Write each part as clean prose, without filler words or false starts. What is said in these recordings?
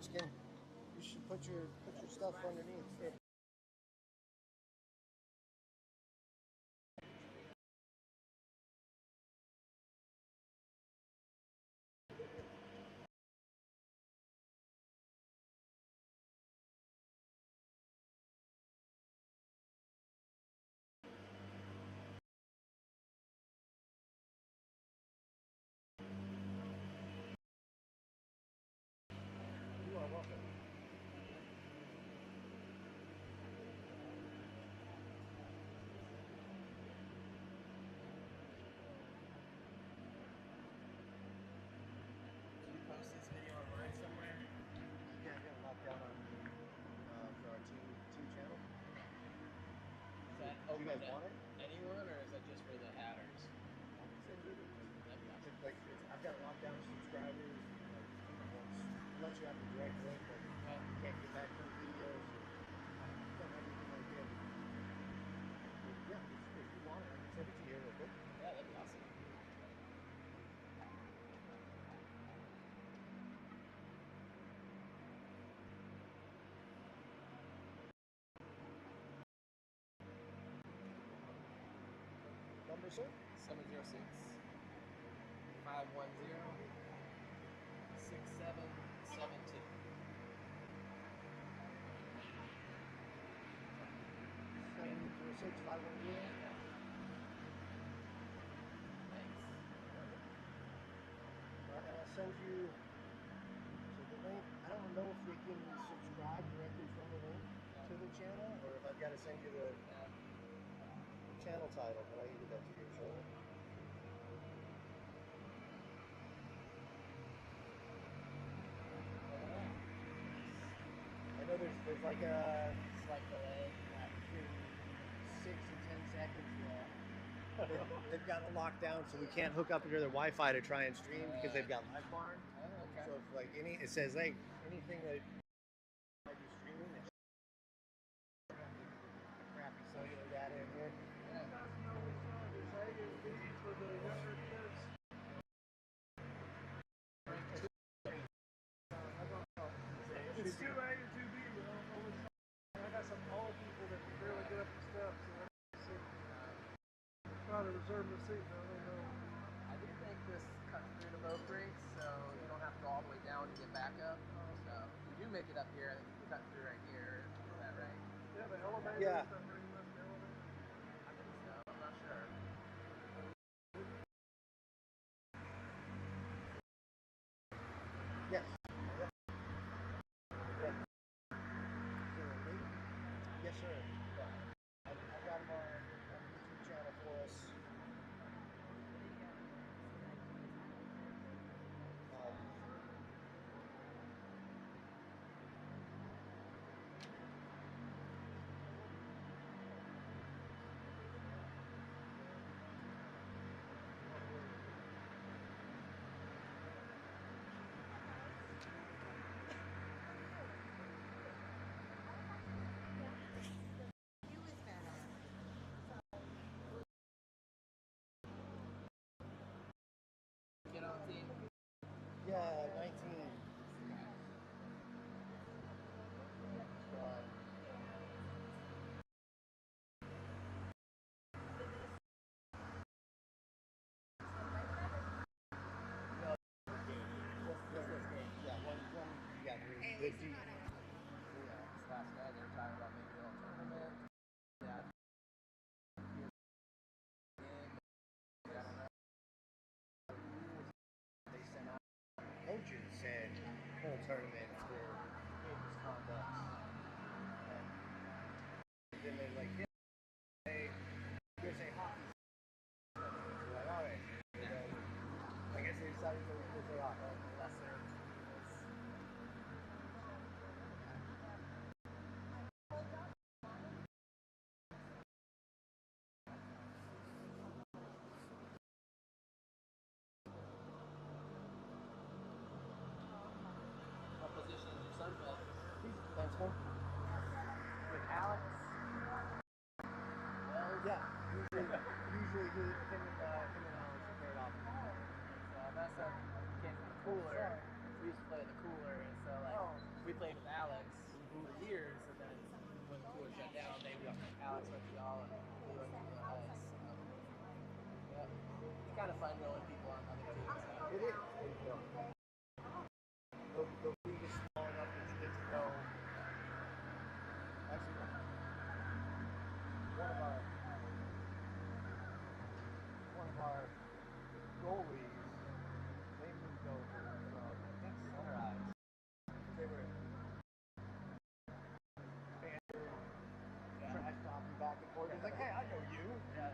Munchkin. You should put your stuff underneath. You are welcome. Did you post this video online somewhere? Yeah, I got it locked down on for our team channel. Is that Do you open guys to want it? anyone, or is that just for the hatters? I can send you the link. That'd be awesome. I've got it locked down to subscribers. Once you have the direct link, but you can't get back to the videos. I've done everything I did. But yeah, if you want it, I can send it to you real quick. Yeah, that'd be awesome. Number, sir? 706 510 6772. 706-510. Thanks. And I'll send you the link. I don't know if they can subscribe directly from the link to the channel, or if I've got to send you the channel title, but I can get that to you shortly. I know there's like a Slight delay. between 6 and 10 seconds. They've got it locked down, so we can't hook up into their Wi-Fi to try and stream because they've got live barn. Oh, okay. So if like it says like anything that might be streaming, they crappy cellular data in here. It's 2A or 2B, but I got some old people that can barely get up the steps, so I'm trying to reserve the seat, but I don't know. I do think this cuts through to both rinks, so you don't have to go all the way down to get back up. So if you do make it up here, I think you can cut through right here. Is that right? Yeah, the elevator, Yeah. is that pretty much the elevator? I think so. I'm not sure. Yes. Yes, sir. I've got them on the YouTube channel for us. Get on team. Yeah, 19. Good deal. Yeah, this last night they were talking about maybe a little tournament. Yeah. I don't know. They sent out coaches said whole tournament for misconduct. Then they're like, hey, here's a hockey. We're like, all right. I guess they decided to go with a hockey. Lesser. What position is your son play? He's a defenseman. With Alex? Well, yeah. Usually him and Alex are paired off. So my son came from the cooler. We used to play in the cooler, and so like we played with Alex for years, and then when the tour shut down, Alex went to y'all, and we went to the ice. So, yep. It's kind of fun knowing people on other teams. So. It is. The league is small enough that you get to know. Actually, one of our goalies, they moved over from, I think, Center Ice. They were trash talking back and forth. He's like, hey, I know you. Yeah.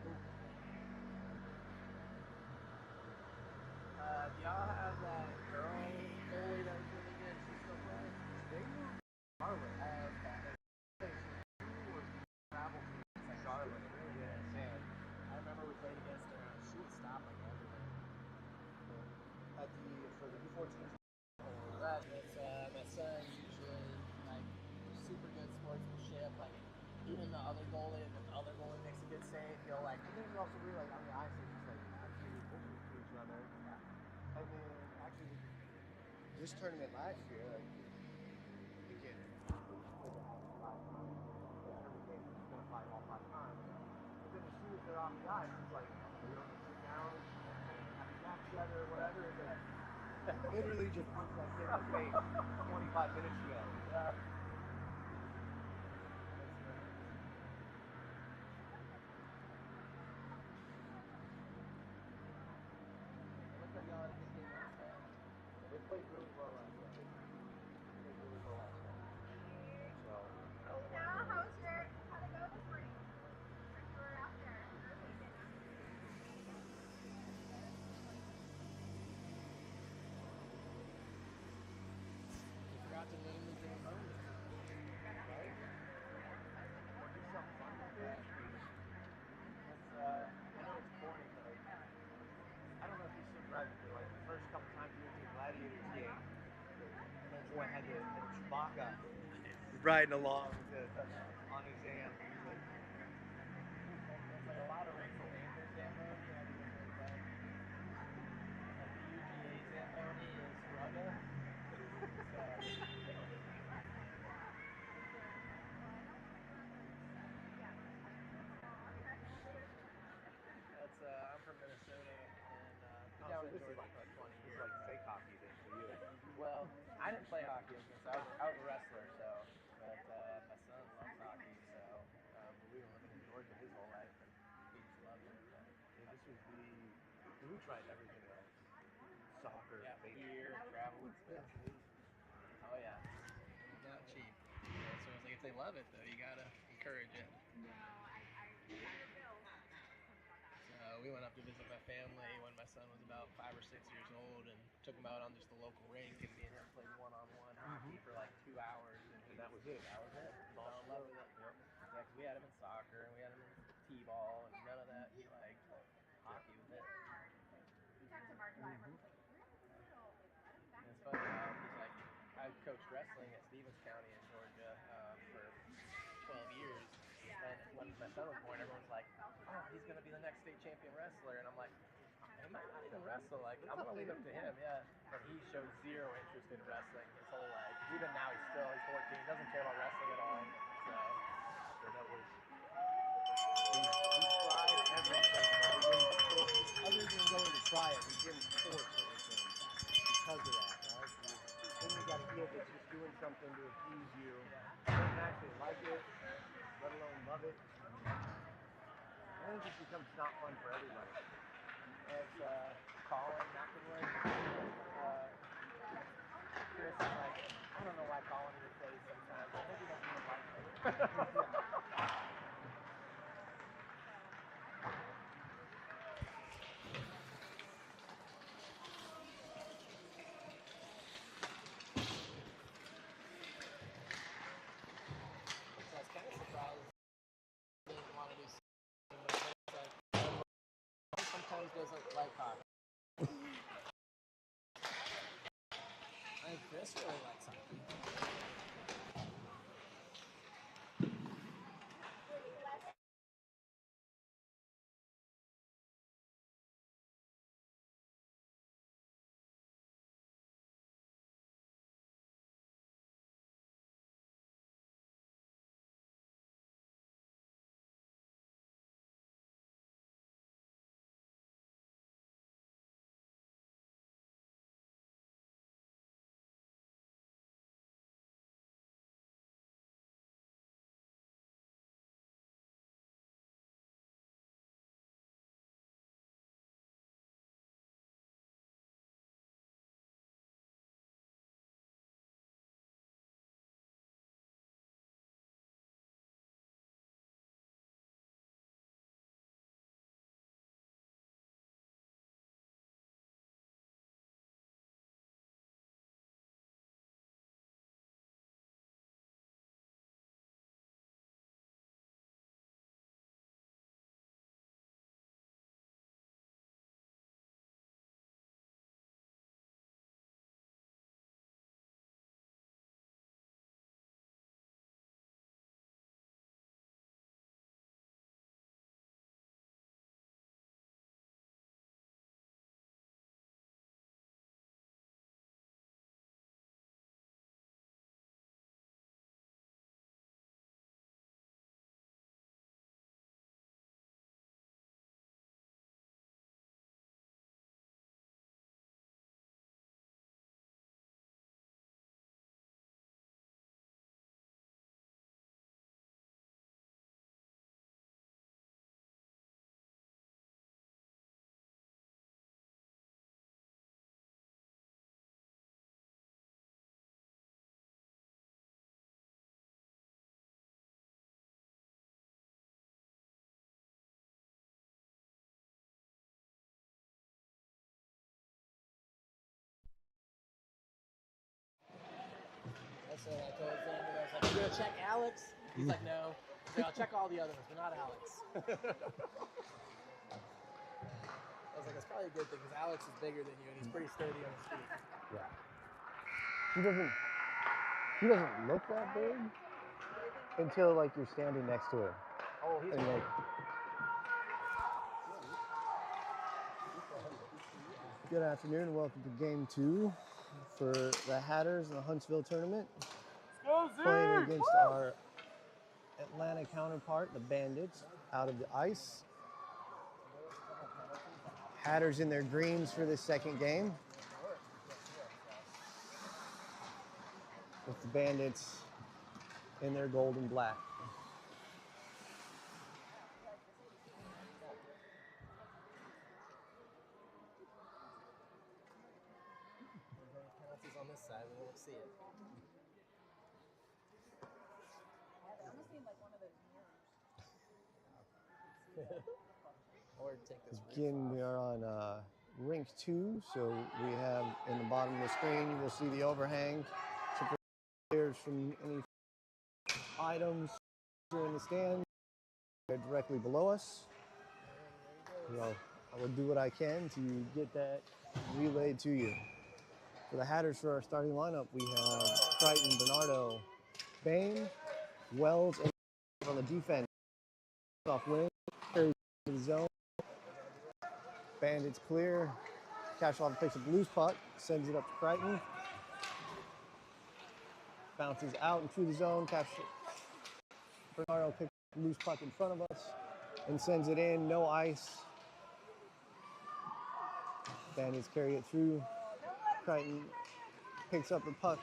Do y'all have that girl goalie that was really good? She's still playing? They moved Charlotte. She was travel to Charlotte. Yeah, man. I remember we played against her. She would stop like everything. For the U14s. Right. It's my son usually like super good sportsmanship. Like even the other goalie, if the other goalie makes a good save, he'll like. And then you also realize on the ice, it's just like actually pushing to each other. I mean, actually, this tournament last year, like, again, every game is going to fight all 5 times. But then as soon as they're off the ice, it's like, we don't sit down, have a chat together, or whatever. It's like, literally just looks like in the face 25 minutes ago. Yeah. They played really well last night. So, How'd it go this morning? When you were out there? You forgot to name the game home. do something fun with it. It's, I know it's corny, but like, I don't know if you should drive it, like the first couple times we went to the Gladiators game, and boy had the Chewbacca riding along on his amp. It's like a lot of racial names in Zamboni. Yeah, because there's like the UGA Zamboni is Rugga. That's I'm from Minnesota, and been down in Georgia for like 20 years. It's like fake hockey then for you. Well, I didn't play hockey since I was a wrestler, so but my son loves hockey, so we've been living in Georgia his whole life, and he just loves it. But, Yeah, this was we tried everything else. Soccer, yeah, baseball. beer, travel expenses. Oh yeah, not cheap. Yeah, so it's like if they love it though, you gotta encourage it. So we went up to visit my family when my son was about 5 or 6 years old, and took him out on just the local rink, and me and him played one-on-one hockey for like 2 hours, and that was it. That was it. Fell in love with it. Yep. Yeah, because we had him in soccer, and we had him in t-ball, and none of that he liked. Hockey was it. And it's funny how he's like, I coached wrestling at Stevens County in Georgia for 12 years, and when my son was born, everyone's like, oh, he's gonna be the next state champion wrestler, and I'm like, he might not even wrestle. Like, I'm gonna leave it to him. Yeah, and he showed zero interest in wrestling his whole life. Even now, he's 14, doesn't care about wrestling at all. So that was we tried everything. Other than going to try it, we didn't force anything because of that, right? Then you got a kid that's just doing something to appease you. Doesn't actually like it, let alone love it. I think it becomes not fun for everybody. it's Colin McElroy. Chris is like, I don't know why Colin even plays sometimes. I think he doesn't even like me. So I was kind of surprised he didn't want to do something, but it's like, sometimes doesn't like hockey. I think Chris really likes hockey. want to check Alex? He's like, no. He's like, I'll check all the other ones, but not Alex. I was like, that's probably a good thing because Alex is bigger than you and he's pretty sturdy on his feet. Yeah. He doesn't look that big until like you're standing next to him. Oh, he's and like. Good afternoon and welcome to game 2 for the Hatters in the Huntsville tournament. Playing against our Atlanta counterpart, the Bandits, out of the ice. Hatters in their greens for this second game, with the Bandits in their gold and black. on this side, we won't see it. It almost seemed like one of those mirrors. Or take this. Again, we are on rink 2, so we have in the bottom of the screen, you'll see the overhang to protect players from any items during the stand. They're directly below us. Well, I will do what I can to get that relayed to you. For the Hatters, for our starting lineup, we have Crichton, Bernardo, Bain, Wells, and on the defense. Off wing, carries to the zone. Bandits clear. Kashlov picks up the loose puck, sends it up to Crichton. Bounces out and through the zone. Bernardo picks up the loose puck in front of us and sends it in. No ice. Bandits carry it through. Crichton picks up the puck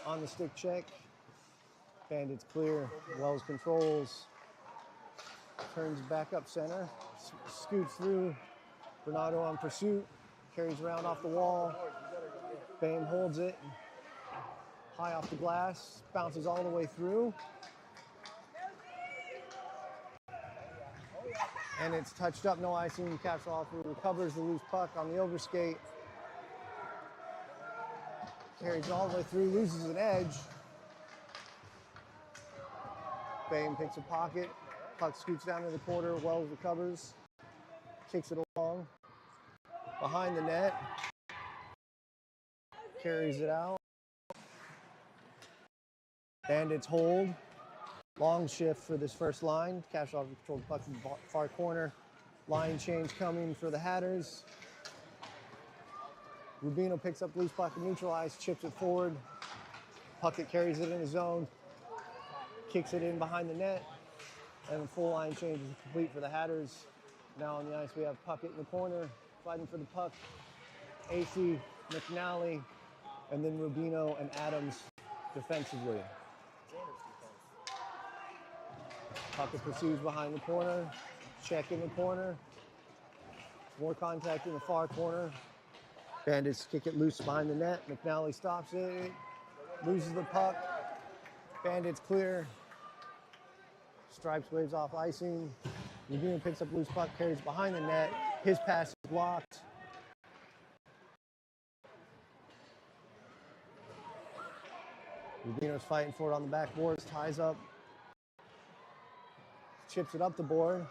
on the stick check. Bandits clear. Wells controls. Turns back up center. Scoots through. Bernardo on pursuit. Carries around off the wall. Bain holds it. High off the glass. Bounces all the way through. And it's touched up. No icing. Kashlov recovers the loose puck on the overskate. Carries all the way through. Loses an edge. Bain picks a pocket. Puck scoots down to the corner. Wells recovers. Kicks it along. Behind the net. Carries it out. Bandits hold. Long shift for this first line. Kashlov controls the puck in the far corner. Line change coming for the Hatters. Rubino picks up loose puck and neutralized. Chips it forward. Puckett carries it in his zone. Kicks it in behind the net. And the full line change is complete for the Hatters. Now on the ice, we have Puckett in the corner, fighting for the puck. AC, McNally, and then Rubino and Adams defensively. Puckett pursues behind the corner. Check in the corner. More contact in the far corner. Bandits kick it loose behind the net. McNally stops it. Loses the puck. Bandits clear. Stripes waves off icing. Rubino picks up loose puck, carries behind the net. His pass is blocked. Rubino's fighting for it on the backboards, ties up. Chips it up the board.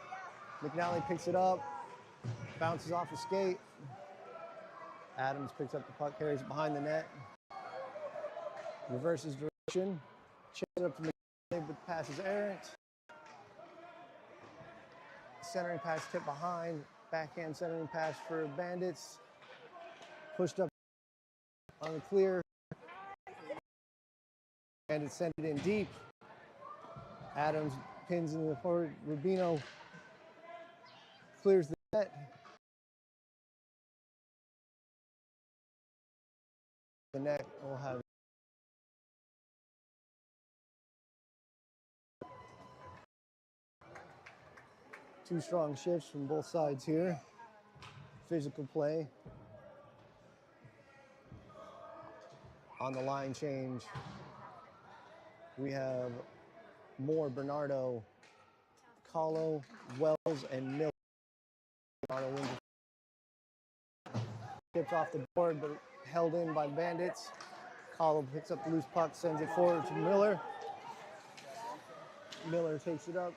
McNally picks it up. Bounces off the skate. Adams picks up the puck, carries it behind the net. Reverses direction. Chips it up to McNally, but passes errant. Centering pass tip behind. Backhand centering pass for Bandits. Pushed up on the clear. Bandits send it in deep. Adams pins in the forward. Rubino clears the net. The net will have two strong shifts from both sides here. Physical play. On the line change, we have Moore, Bernardo, Kahlo, Wells, and Miller. Bernardo wins it. Tipped off the board, but held in by Bandits. Column picks up the loose puck, sends it forward to Miller. Miller takes it up.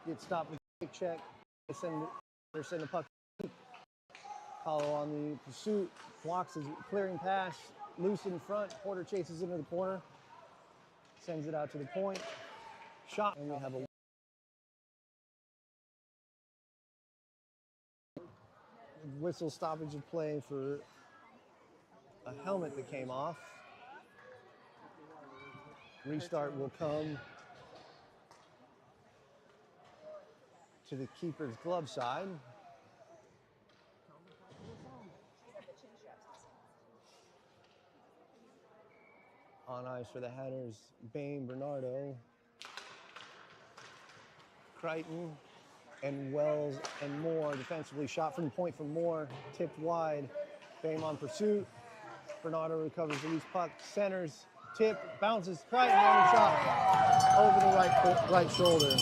Gets stopped with a quick check. They send the puck. Column on the pursuit. Blocks his clearing pass. Loose in front. Porter chases into the corner. Sends it out to the point. Shot. And we have a whistle stoppage of play for a helmet that came off. Restart will come to the keeper's glove side. On ice for the Hatters, Bain, Bernardo, Crichton, and Wells and Moore defensively. Shot from point from Moore, tipped wide. Bain on pursuit. Bernardo recovers the loose puck, centers, tip, bounces, Crichton on the shot over the right shoulder.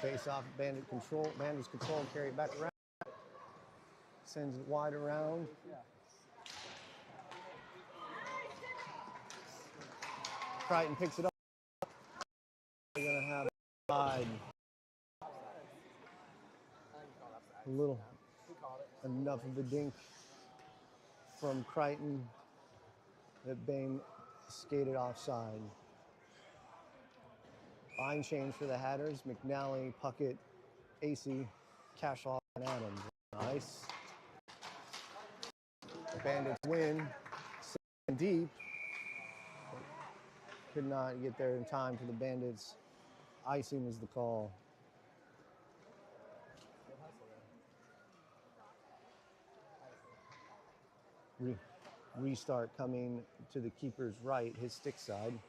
Face off, Bandits control, carry it back around. Sends it wide around. Crichton picks it up. They're gonna have side. A little enough of the dink from Crichton that Bain skated offside. Line change for the Hatters. McNally, Puckett, AC, Cashoff, and Adams. Nice. The Bandits win. Second deep. Could not get there in time for the Bandits. Icing was the call. Restart coming to the keeper's right, his stick side.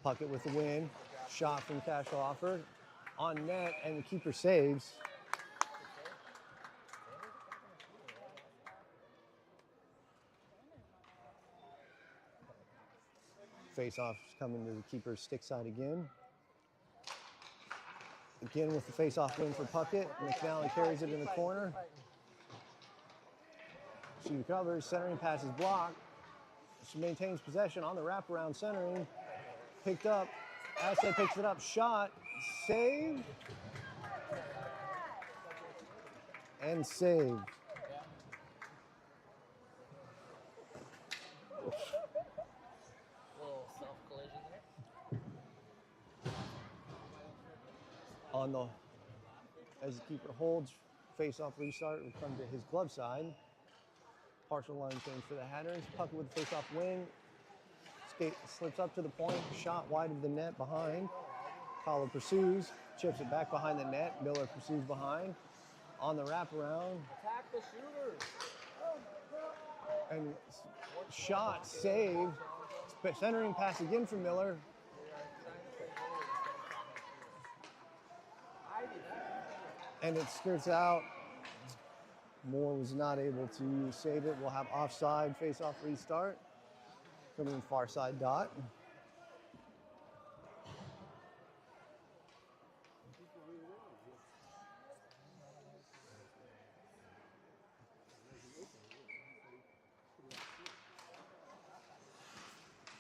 Puckett with the win. Shot from Cashoff on net, and the keeper saves. Face-off coming to the keeper's stick side again. Again with the face-off win for Puckett. McNally carries it in the corner. She recovers, centering pass is blocked. She maintains possession on the wraparound centering. Picked up, Asset picks it up, shot, save, and save. Little self-collision there. On the, as the keeper holds, face-off restart will come to his glove side. Partial line change for the Hatters. Puckett with the face-off win. Skate slips up to the point, shot wide of the net behind. Collar pursues, chips it back behind the net. Miller pursues behind. On the wraparound. Attack the shooter. And shot, saved. Centering pass again from Miller. And it skirts out. Moore was not able to save it. We'll have offside, face-off restart. Coming far side dot.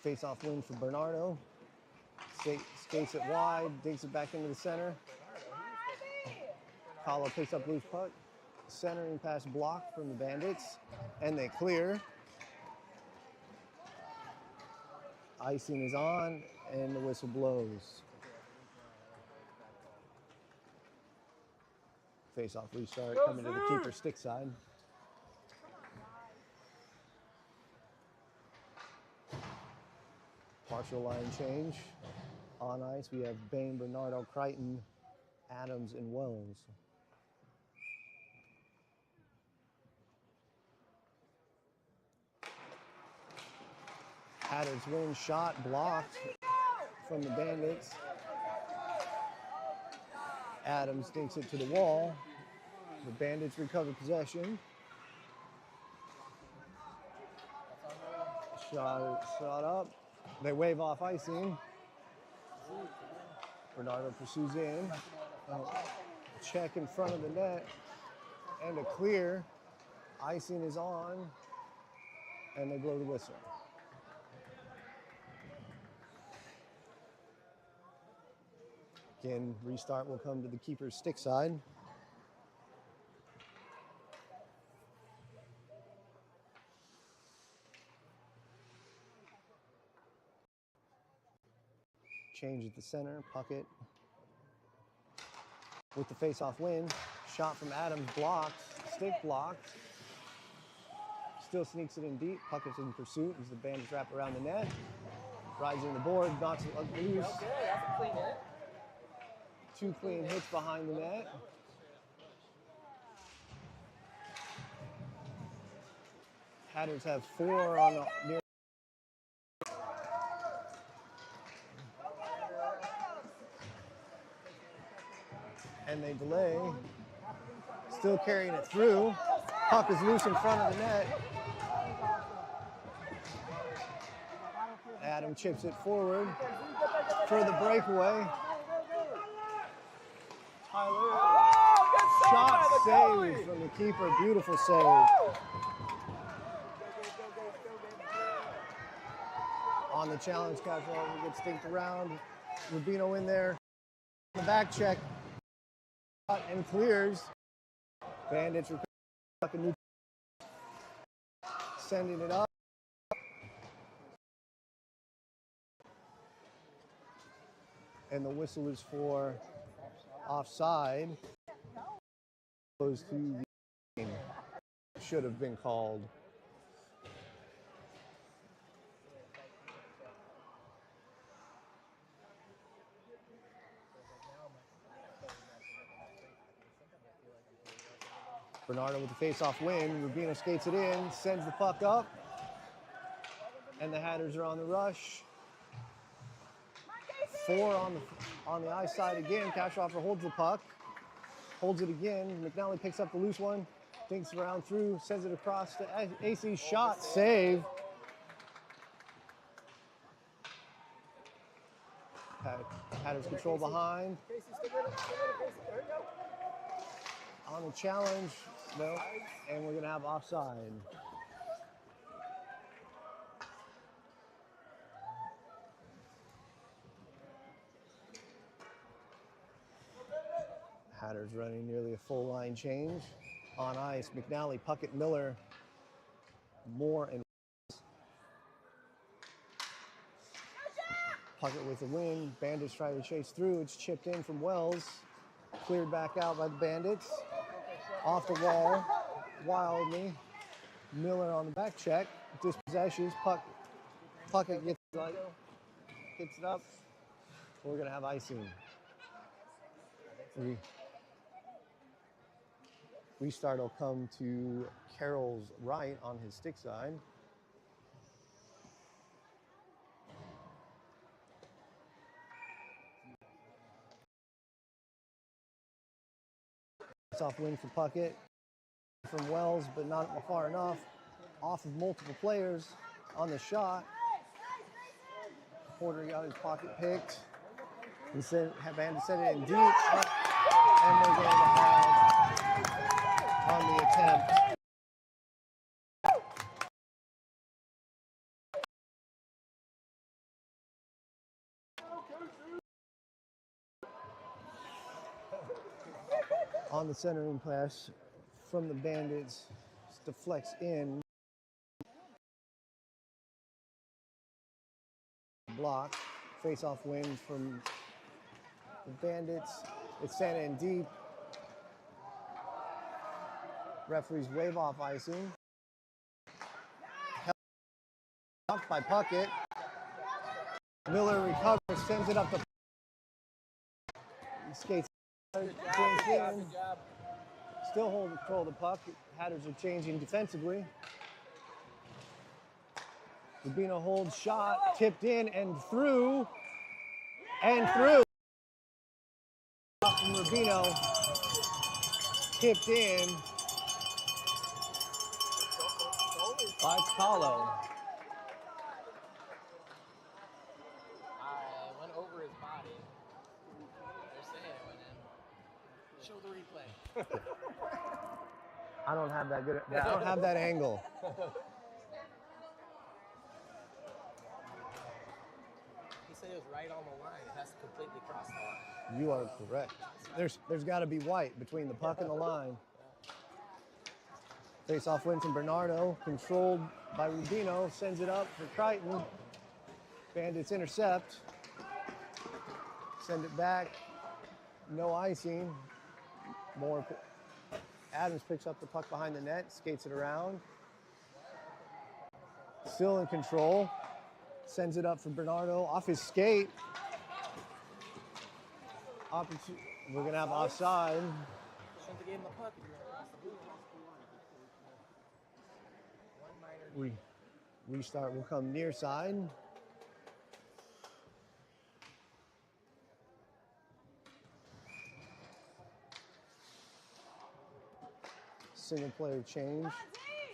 Face-off win for Bernardo. Skates it wide, digs it back into the center. Kahlo picks up loose puck. Centering pass blocked from the Bandits, and they clear. Icing is on, and the whistle blows. Face-off restart coming to the keeper's stick side. Partial line change. On ice, we have Bain, Bernardo, Crichton, Adams, and Wells. Hatters win, shot blocked from the Bandits. Adams dinks it to the wall. The Bandits recover possession. Shot up. They wave off icing. Bernardo pursues in. Check in front of the net. And a clear. Icing is on. And they blow the whistle. Again, restart will come to the keeper's stick side. Change at the center, Puckett. With the face-off win, shot from Adams blocked, stick blocked. Still sneaks it in deep, Puckett's in pursuit as the Bandits wrap around the net. Rising the board, knocks it loose. Okay, that's a clean hit. 2 clean hits behind the net. Hatters have 4 on the near. And they delay. Still carrying it through. Puck is loose in front of the net. Adam chips it forward for the breakaway. Tyler, shot saved from the keeper. Beautiful save. On the challenge, Casual gets stinked around. Rubino in there. The back check. And clears. Bandits recover. Sending it up. And the whistle is for offside. Goes to the game. Should have been called. Bernardo with the face-off win. Rubino skates it in, sends the puck up. And the Hatters are on the rush. 4 on the ice side again. Cashoffer holds the puck. Holds it again. McNally picks up the loose one. Thinks around through. Sends it across to AC. Shot. Save. Hatters control behind. On the challenge. No. And we're going to have offside. Hatters running nearly a full line change. On ice, McNally, Puckett, Miller, Moore, and Puckett with the win. Bandits try to chase through. It's chipped in from Wells. Cleared back out by the Bandits. Off the wall, wildly. Miller on the back check. Dispossessions. Puckett gets it up. We're going to have icing. Restart will come to Carroll's right on his stick side. Off win for Puckett. From Wells, but not far enough. Off of multiple players on the shot. Porter got his pocket picked. He said, Bandits set it in deep. And they're going to have on the attempt. On the centering pass from the Bandits, deflects in. Block, face-off win from the Bandits. It's sent in deep. Referees wave off icing. Held by Puckett. Miller recovers, sends it up the. He skates. In. Still hold control of the puck. Hatters are changing defensively. Rubino holds shot, tipped in and through. And through. From Rubino, tipped in by Kahlo. I went over his body. They're saying it went in. Show the replay. I don't have that good. I don't have that angle. He said it was right on the line. It has to completely cross the line. You are correct. There's got to be white between the puck and the line. Face-off win from Bernardo, controlled by Rubino, sends it up for Crichton. Bandits intercept. Send it back. No icing. More. Adams picks up the puck behind the net, skates it around. Still in control. Sends it up for Bernardo off his skate. We're going to have offside. Shouldn't have gave him the puck if you went across the blue line. Restart will come near side. Single player change.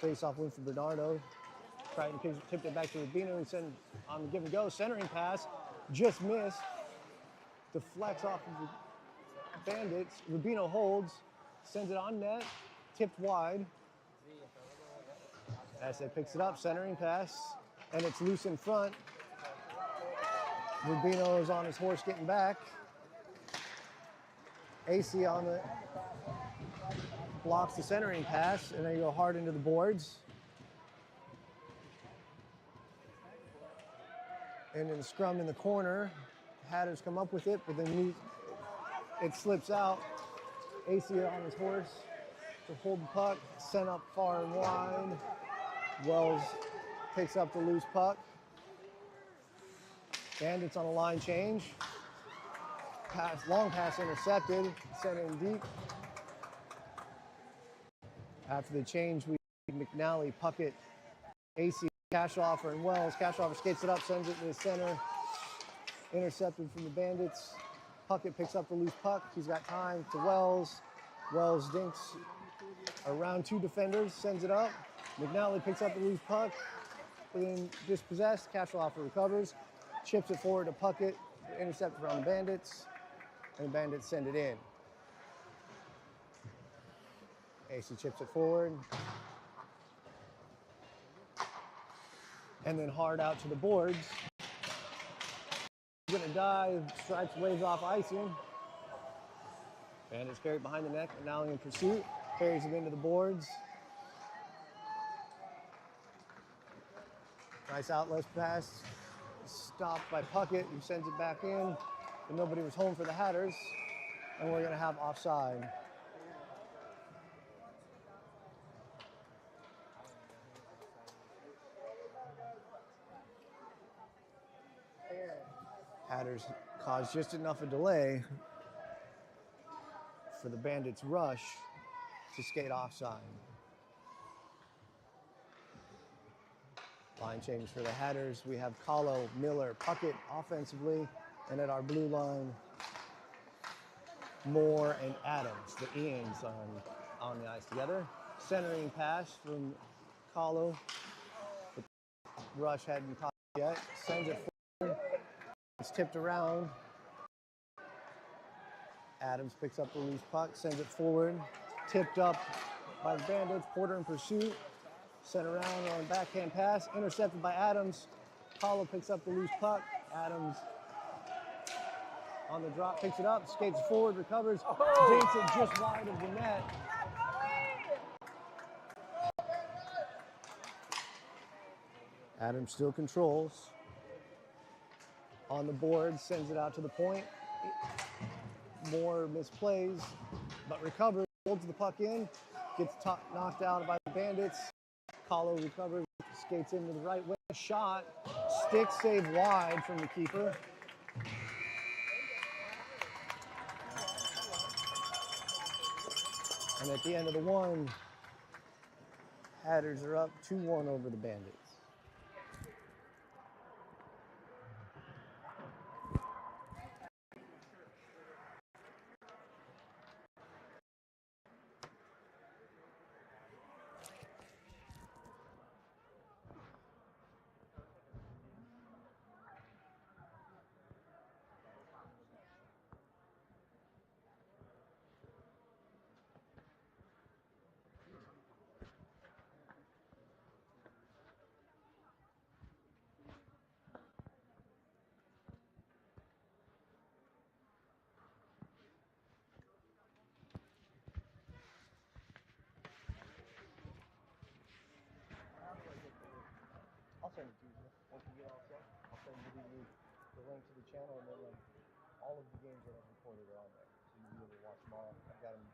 Face-off win for Bernardo. Crichton tipped it back to Rubino. He sent on the give and go. Centering pass. Just missed. Deflects off of the Bandits. Rubino holds. Sends it on net. Tipped wide. Asset picks it up. Centering pass. And it's loose in front. Rubino is on his horse getting back. AC on the blocks the centering pass, and they go hard into the boards. And in the scrum in the corner, Hatters come up with it, but then it slips out. AC on his horse to hold the puck, sent up far and wide. Wells picks up the loose puck. Bandits on a line change. Long pass intercepted, sent in deep. After the change, we McNally, Puckett, AC, Cashoffer, and Wells. Cashoffer skates it up, sends it to the center. Intercepted from the Bandits. Puckett picks up the loose puck. He's got time to Wells. Wells dinks around two defenders, sends it up. McNally picks up the loose puck. Then dispossessed. Cashoffer recovers. Chips it forward to Puckett. Intercepted from the Bandits. And the Bandits send it in. AC chips it forward. And then hard out to the boards. He's gonna dive, stripes, waves off icing. Bandits carry behind the neck, and now in pursuit. Carries it into the boards. Nice outlet pass. Stopped by Puckett, who sends it back in. But nobody was home for the Hatters. And we're gonna have offside. Hatters caused just enough of delay for the Bandits' rush to skate offside. Line change for the Hatters. We have Kahlo, Miller, Puckett offensively, and at our blue line, Moore and Adams, the Ians on the ice together. Centering pass from Kahlo. The rush hadn't caught yet. Sends it forward. It's tipped around. Adams picks up the loose puck, sends it forward. Tipped up by the Bandits. Porter in pursuit. Sent around on backhand pass. Intercepted by Adams. Kahlo picks up the loose puck. Adams on the drop, picks it up, skates forward, recovers, dinks it just wide of the net. Adams still controls. On the board, sends it out to the point. Moore misplays, but recovers, holds the puck in, gets knocked out by the Bandits. Kahlo recovers, skates into the right wing, shot, stick save wide from the keeper. And at the end of the one, Hatters are up 2-1 over the Bandits. channel, and then like all of the games that I've recorded are on there, so you'll be able to watch them all. I've got them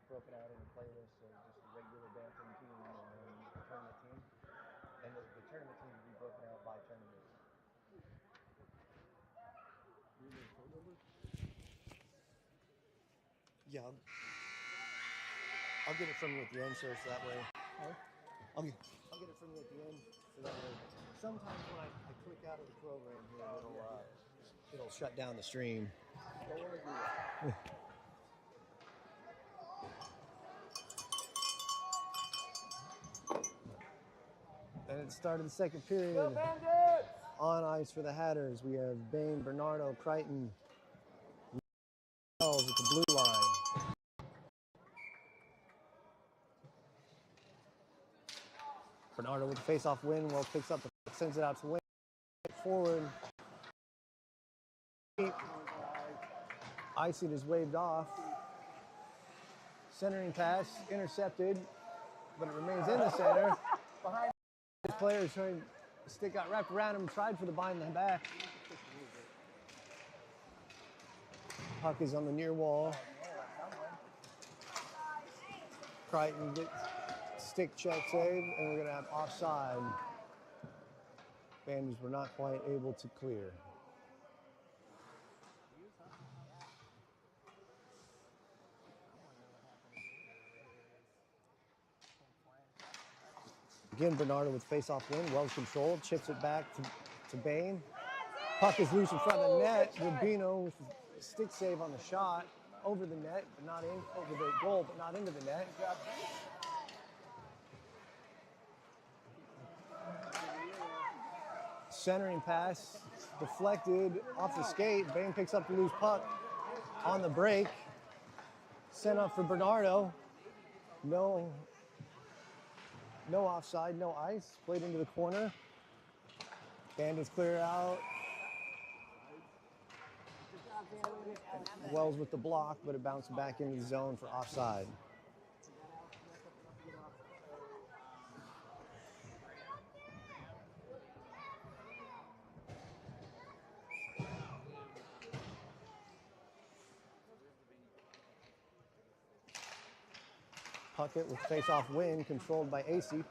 broken out in a playlist, so just the regular Bantam team and then the tournament team, and the tournament team will be broken out by tournament. Yeah, I'll get it from you at the end, sir, so that way. I'll get it from you at the end, so that way. Sometimes when I click out of the program here, it'll shut down the stream. Don't want to do that. And it started the second period. Go Bandits! On ice for the Hatters, we have Bain, Bernardo, Crichton, Wells at the blue line. Bernardo with the face-off win. Wells picks up, sends it out to Wayne. Forward. Icing is waved off. Centering pass, intercepted, but it remains in the center. Behind his players trying to stick out, wrapped around him, tried for the bind in the back. Puck is on the near wall. Crichton gets stick check save, and we're gonna have offside. Bandits were not quite able to clear. Again, Bernardo with face-off win, well controlled, chips it back to Bain. Puck is loose in front of the net. Rubino with the stick save on the shot, over the net, but not in, over the goal, but not into the net. Centering pass, deflected off the skate. Bain picks up the loose puck on the break. Sent up for Bernardo. No offside, no ice. Played into the corner. Bandits clear out. Wells with the block, but it bounced back into the zone for offside. Puckett with face-off win, controlled by AC.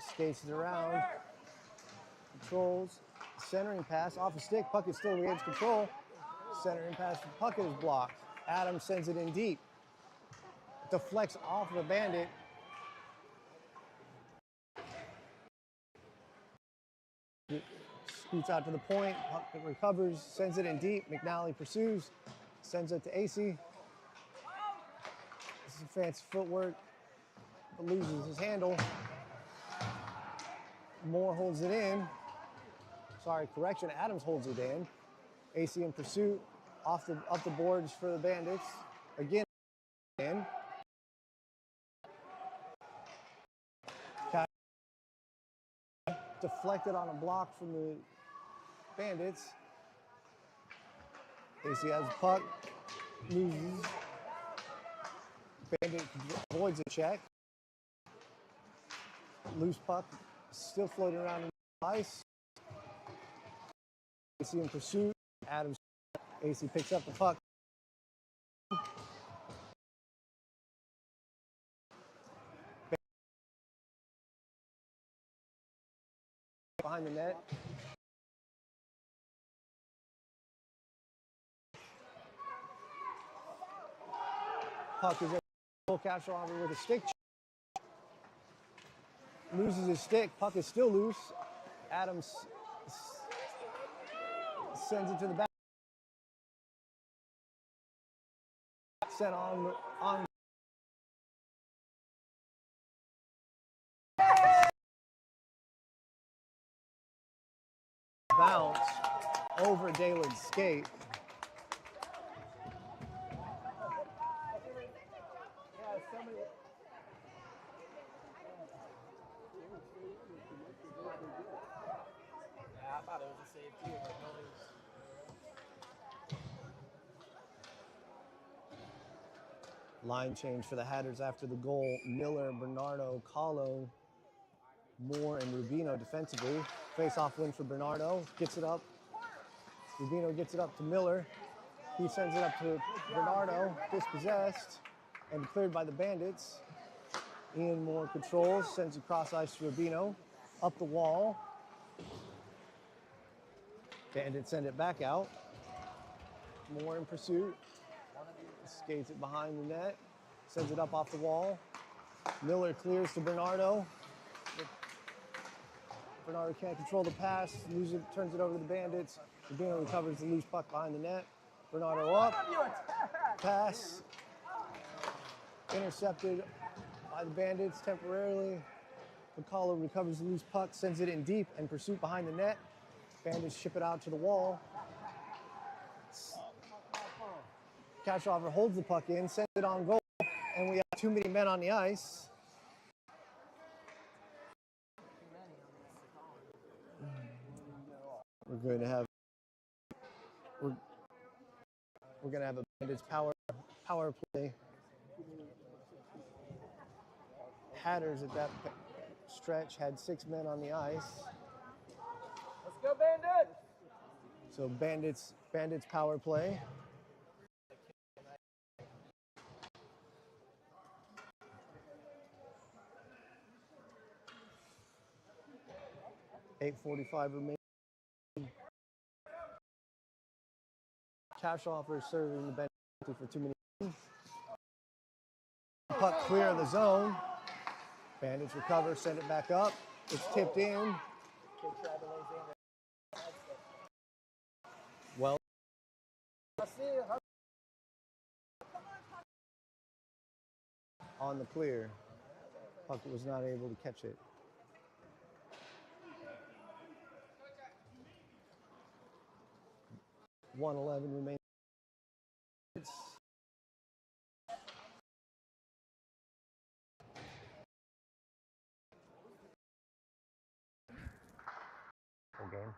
Skates it around, controls, centering pass, off a stick, Puckett still regains control. Centering pass from Puckett is blocked. Adams sends it in deep. Deflects off of a Bandit. Scoots out to the point, Puckett recovers, sends it in deep. McNally pursues, sends it to AC. This is fancy footwork, but loses his handle. Moore holds it in. Sorry, correction, Adams holds it in. AC in pursuit, up the boards for the Bandits. Again, in. Deflected on a block from the Bandits. AC has the puck, loses. Bandit avoids a check. Loose puck, still floating around in the ice. AC in pursuit. Adams. AC picks up the puck. Behind the net. Puck is a full capture on with a stick. Loses his stick. Puck is still loose. Adams sends it to the back. Sent on bounce over Dalen's skate. I thought it was a save too, but no, Line change for the Hatters after the goal. Miller, Bernardo, Kahlo, Moore, and Rubino defensively. Face-off win for Bernardo. Gets it up Rubino gets it up to Miller. He sends it up to Bernardo, dispossessed, and cleared by the Bandits. Ian Moore controls, sends it cross ice to Rubino, up the wall. Bandits send it back out. Moore in pursuit. Skates it behind the net, sends it up off the wall. Miller clears to Bernardo. Bernardo can't control the pass, turns it over to the Bandits. Rubino recovers the loose puck behind the net. Bernardo up, pass, intercepted by the Bandits temporarily. McCullough recovers the loose puck, sends it in deep and pursuit behind the net. Bandits ship it out to the wall. Cashover holds the puck in, sends it on goal, and we have too many men on the ice. We're going to have a Bandits power play. Hatters at that stretch had 6 men on the ice. Let's go, Bandits! So Bandits power play. .8:45 remaining. Cashover serving the bench for 2 minutes. Puck clear of the zone. Bandits recover, send it back up. It's tipped in. Well, on the clear. Puck was not able to catch it. .111 remaining. Full game.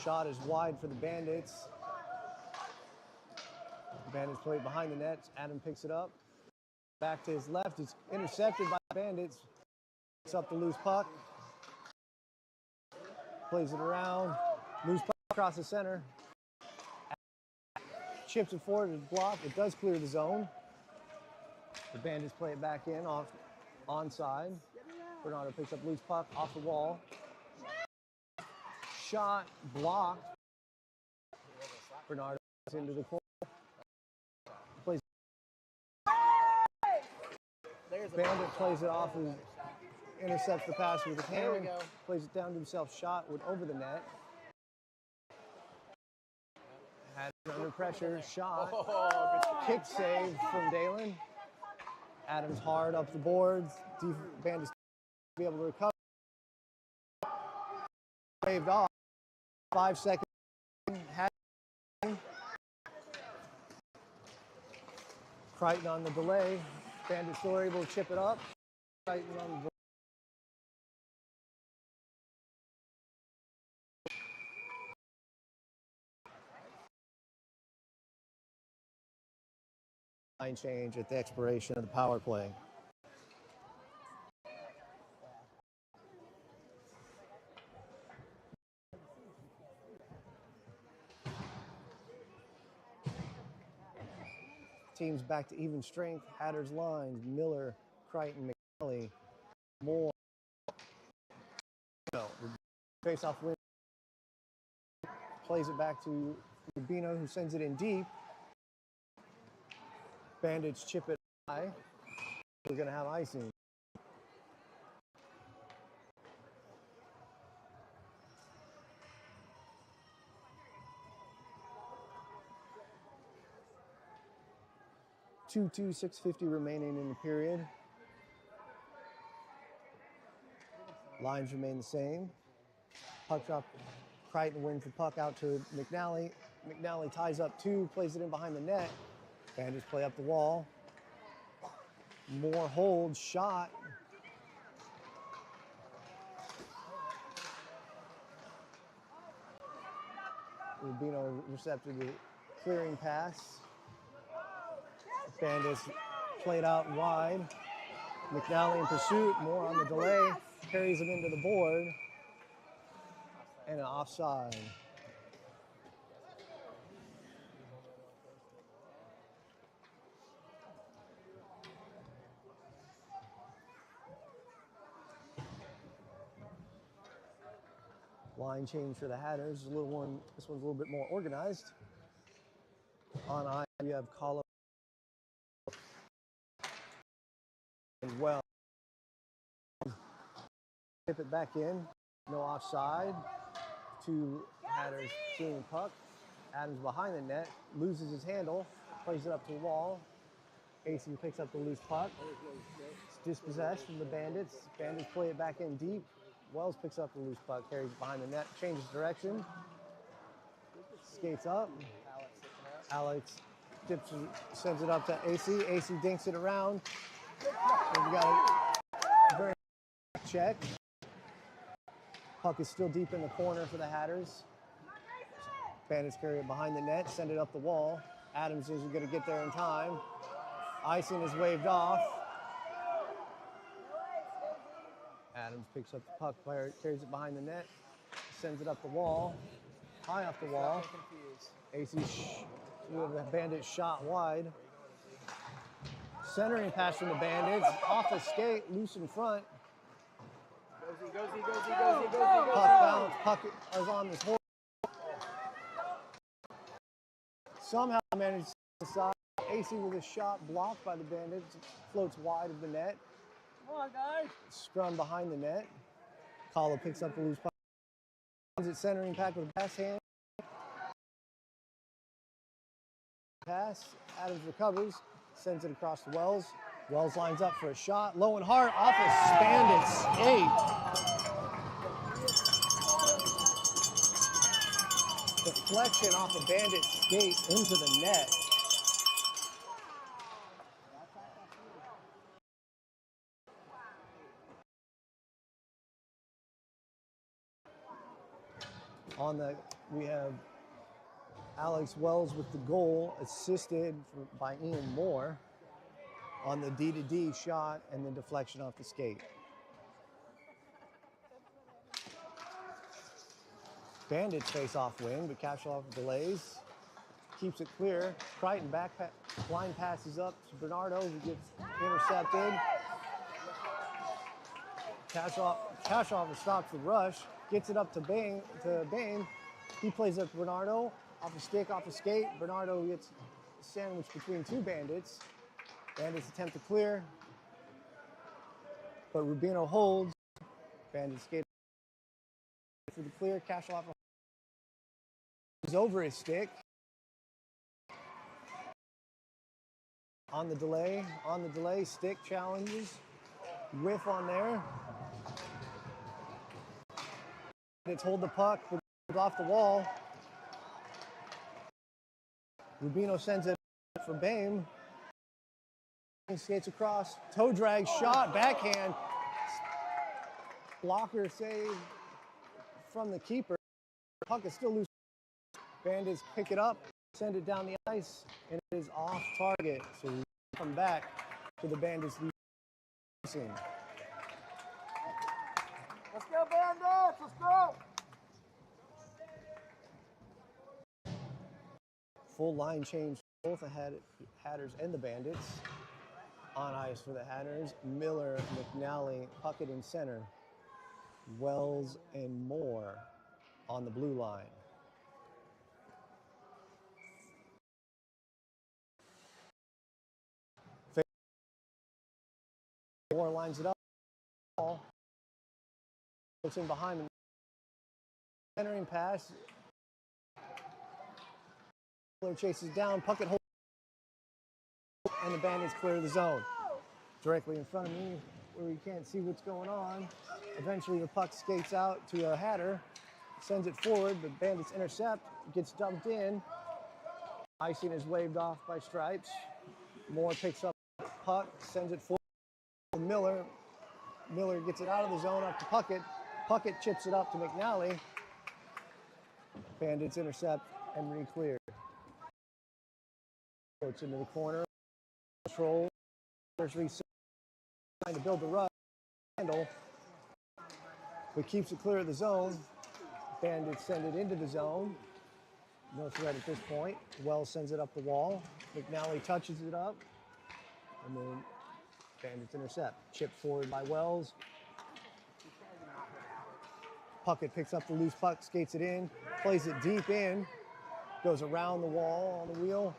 Shot is wide for the Bandits. The Bandits play it behind the net. Adam picks it up. Back to his left. It's intercepted by the Bandits. Picks up the loose puck. Plays it around. Loose puck across the center. Chips it forward. It's blocked. It does clear the zone. The Bandits play it back in, onside. Bernardo picks up loose puck off the wall. Shot blocked. Bernardo into the corner. Plays. Bandit plays it off and intercepts the pass with his hand. Plays it down to himself. Shot went over the net. Had under pressure. Shot. Kick save from Dalen. Adams hard up the boards. Bandits be able to recover. Waved off. 5 seconds. Crichton on the delay. Bandits still able to chip it up. Crichton on the line change at the expiration of the power play. Teams back to even strength. Hatters lines. Miller, Crichton, McNally, Moore. Face off win. Plays it back to Rubino, who sends it in deep. Bandits chip it high. We're going to have icing. .650 remaining in the period. Lines remain the same. Puck drop. Crichton wins the puck out to McNally. McNally ties up 2, plays it in behind the net. Bandits play up the wall. Moore holds, shot. Rubino intercepted the clearing pass. Bandits played out wide. McNally in pursuit, more on the delay, carries him into the board, and an offside. Line change for the Hatters. This one's a little bit more organized. On I, we have Colin and Well. Tip it back in. No offside. Two Hatters seeing the puck. Adams behind the net, loses his handle, plays it up to the wall. AC picks up the loose puck. It's dispossessed from the Bandits. Bandits play it back in deep. Wells picks up the loose puck, carries it behind the net, changes direction. Skates up. Alex dips and sends it up to AC. AC dinks it around. And we got a very check. Puck is still deep in the corner for the Hatters. Bandits carry it behind the net, send it up the wall. Adams isn't going to get there in time. Icing is waved off. Adams picks up the puck, carries it behind the net, sends it up the wall, high off the wall. AC, the Bandits shot wide. Centering pass from the Bandits, off a skate, loose in front. Puck bounce, puck is on this whole. Somehow managed to side. AC with a shot blocked by the Bandits, floats wide of the net. Come on, guys. Scrum behind the net. Kahlo picks up the loose puck. It centering pack with a pass hand. Pass. Adams recovers, sends it across to Wells. Wells lines up for a shot. Low and hard off a Bandit skate. Deflection off a Bandit skate into the net. On the, we have Alex Wells with the goal, assisted by Ian Moore on the D-to-D shot and the deflection off the skate. Bandits face off wing, but Kashelov delays, keeps it clear. Crichton line passes up to Bernardo, who gets intercepted. Kashelov stops the rush. Gets it up to Bain. He plays up to Bernardo. Off a stick, off a skate. Bernardo gets sandwiched between two Bandits. Bandits attempt to clear. But Rubino holds. Bandits skate for the clear. Kashelov is over his stick. On the delay, stick challenges. Whiff on there. Bandits hold the puck, off the wall. Rubino sends it for Bame. Skates across, toe drag, shot, backhand. Blocker save from the keeper. Puck is still loose. Bandits pick it up, send it down the ice, and it is off target. So we come back to the Bandits losing. Let's go, Bandits! Let's go! Full line change for both the Hatters and the Bandits. On ice for the Hatters, Miller, McNally, Puckett in center. Wells and Moore on the blue line. Moore lines it up. Puts in behind him. Centering pass. Miller chases down. Puckett holds. And the Bandits clear the zone. Directly in front of me, where you can't see what's going on. Eventually the puck skates out to a Hatter. Sends it forward. The Bandits intercept. Gets dumped in. Icing is waved off by Stripes. Moore picks up the puck. Sends it forward. Miller. Miller gets it out of the zone up to Puckett. Puckett chips it up to McNally. Bandits intercept and re-clear. It's into the corner. Control. There's reset. to build the rush. Handle, but keeps it clear of the zone. Bandits send it into the zone. No threat at this point. Wells sends it up the wall. McNally touches it up. And then Bandits intercept. Chip forward by Wells. Puckett picks up the loose puck, skates it in, plays it deep in, goes around the wall on the wheel.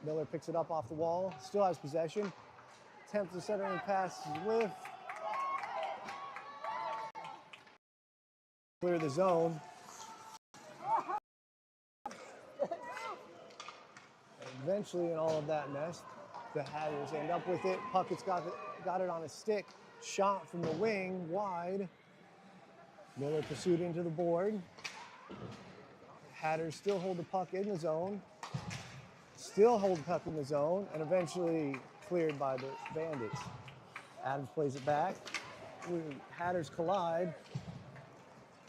Miller picks it up off the wall, still has possession. Attempts the centering pass, lift. Clear the zone. Eventually, in all of that mess, the Hatters end up with it. Puckett's got it on a stick. Shot from the wing, wide. Miller pursued into the board. Hatters still hold the puck in the zone. Still hold the puck in the zone, and eventually cleared by the Bandits. Adams plays it back. Hatters collide.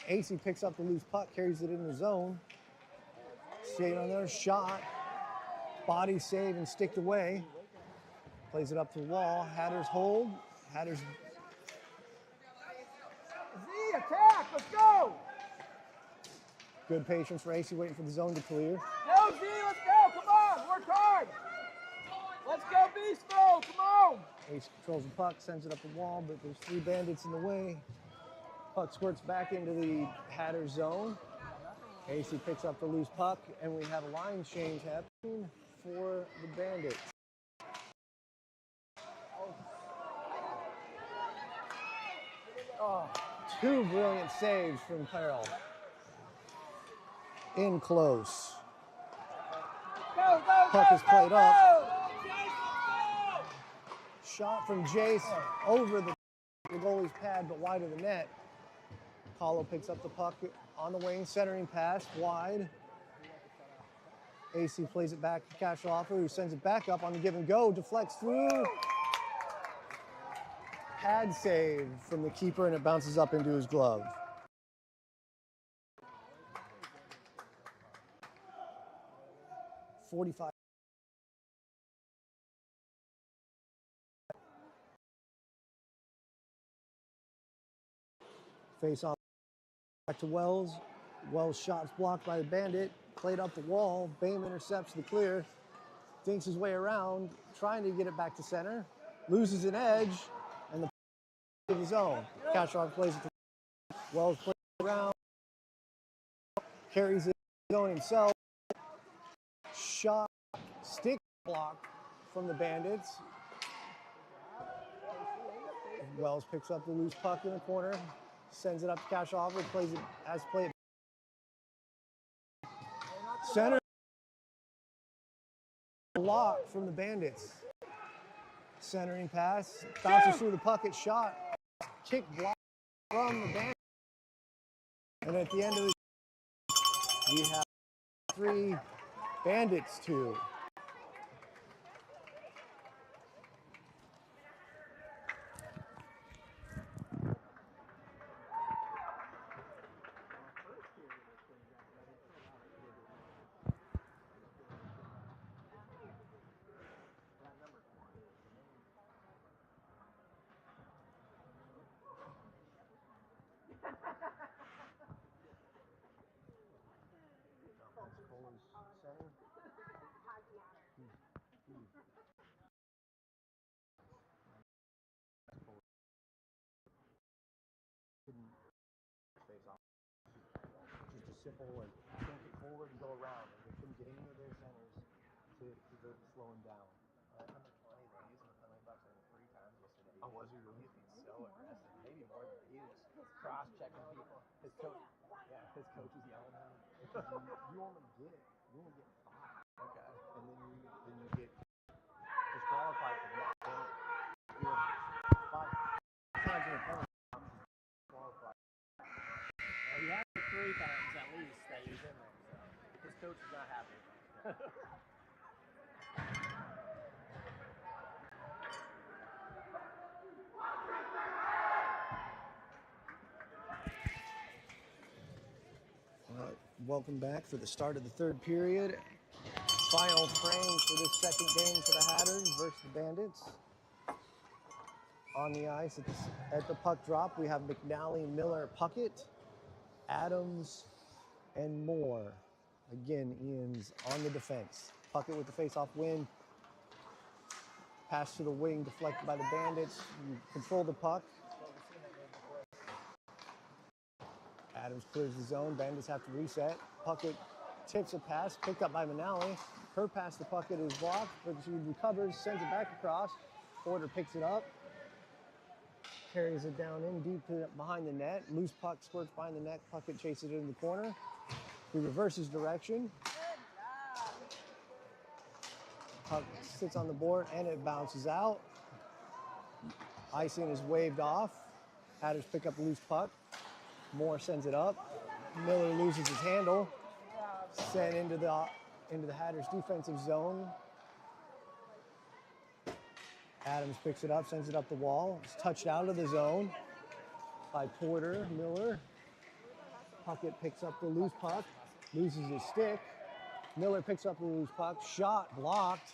AC picks up the loose puck, carries it in the zone. Skate on there, shot. Body save and sticked away. Plays it up to the wall. Hatters hold. Hatters. Z, attack! Let's go! Good patience for AC, waiting for the zone to clear. Go, Z, let's go! Come on! Work hard! Let's go, Beast Mode! Come on! AC controls the puck, sends it up the wall, but there's 3 Bandits in the way. Puck squirts back into the Hatters zone. AC picks up the loose puck, and we have a line change happening for the Bandits. Oh, 2 brilliant saves from Carroll. In close. Go, go, Puck go, is played go, up. go! Shot from Jace over the goalie's pad, but wide of the net. Kahlo picks up the puck on the wing, centering pass, wide. AC plays it back to Kashloffer, who sends it back up on the give and go, deflects through. Pad save from the keeper, and it bounces up into his glove. .45. Face off back to Wells. Wells' shot's blocked by the Bandit. Played up the wall. Boehm intercepts the clear. Dinks his way around, trying to get it back to center. Loses an edge, and the of his own. Kashloffer plays it to Wells, plays it around. Carries it his own himself. Shot, stick block from the Bandits. Wells picks up the loose puck in the corner. Sends it up to Kashloffer, plays it as play it. Center block from the Bandits. Centering pass, bounces through the puck, it's shot. Kick block from the Bandits. And at the end of the we have 3 Bandits 2. Simple and think it forward and go around, and they couldn't get any of their centers to slow him down. Number 20, they used him a penalty box, I think, 3 times yesterday. Oh, was he really? He's been so aggressive, maybe more than he was cross-checking people. His coach is yelling at him. You only get 5. Okay. And then you get disqualified for that. You have 5 times in a penalty box, disqualified. He had 3 times at least that he was in there, so his coach is not happy. All right, welcome back for the start of the 3rd period. Final frame for this 2nd game for the Hatters versus the Bandits. on the ice at the puck drop. We have McNally, Miller, Puckett, Adams, and Moore. Again, Ian's on the defense. Puckett with the face-off win. Pass to the wing, deflected by the Bandits. You control the puck. Adams clears the zone. Bandits have to reset. Puckett tips a pass, picked up by Manali. Her pass to Puckett is blocked, but she recovers, sends it back across. Porter picks it up, carries it down in deep behind the net. Loose puck squirts behind the net. Puckett chases it in the corner. He reverses direction. Puck sits on the board and it bounces out. Icing is waved off. Hatters pick up the loose puck. Moore sends it up. Miller loses his handle. Sent into the Hatters defensive zone. Adams picks it up, sends it up the wall. It's touched out of the zone by Porter. Miller. Puckett picks up the loose puck, loses his stick. Miller picks up the loose puck, shot blocked.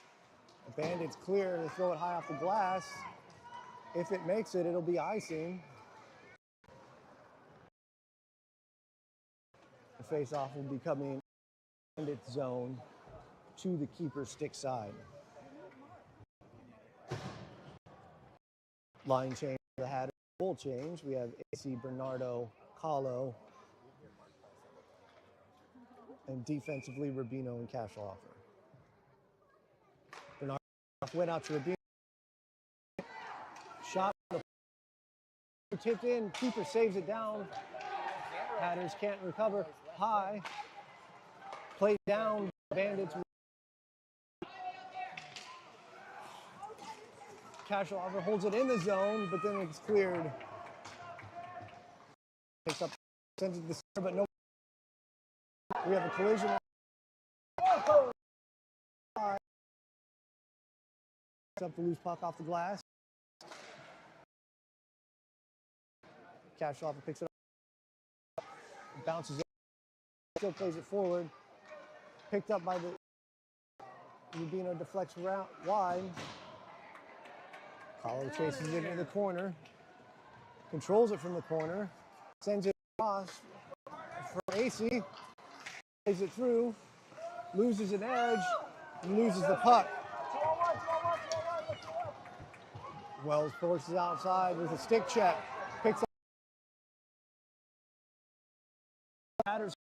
The Bandits clear to throw it high off the glass. If it makes it, it'll be icing. The face-off will be coming Bandit zone to the keeper's stick side. Line change for the Hatters. Full change. We have AC, Bernardo, Kahlo, and defensively Rubino and Casheloffer. Bernardo went out to Rubino. Shot tipped in. Keeper saves it down. Hatters can't recover. High. Played down. Bandits. Casheloffer holds it in the zone, but then it's cleared. Picks up, sends it to the center, but no. We have a collision. Picks up the loose puck off the glass. Casheloffer picks it up. Bounces it. Still plays it forward. Picked up by the Rubino, deflects around wide. Kahlo chases it into the corner, controls it from the corner, sends it across for AC, plays it through, loses an edge, and loses the puck. Wells forces outside with a stick check, picks up. Batters.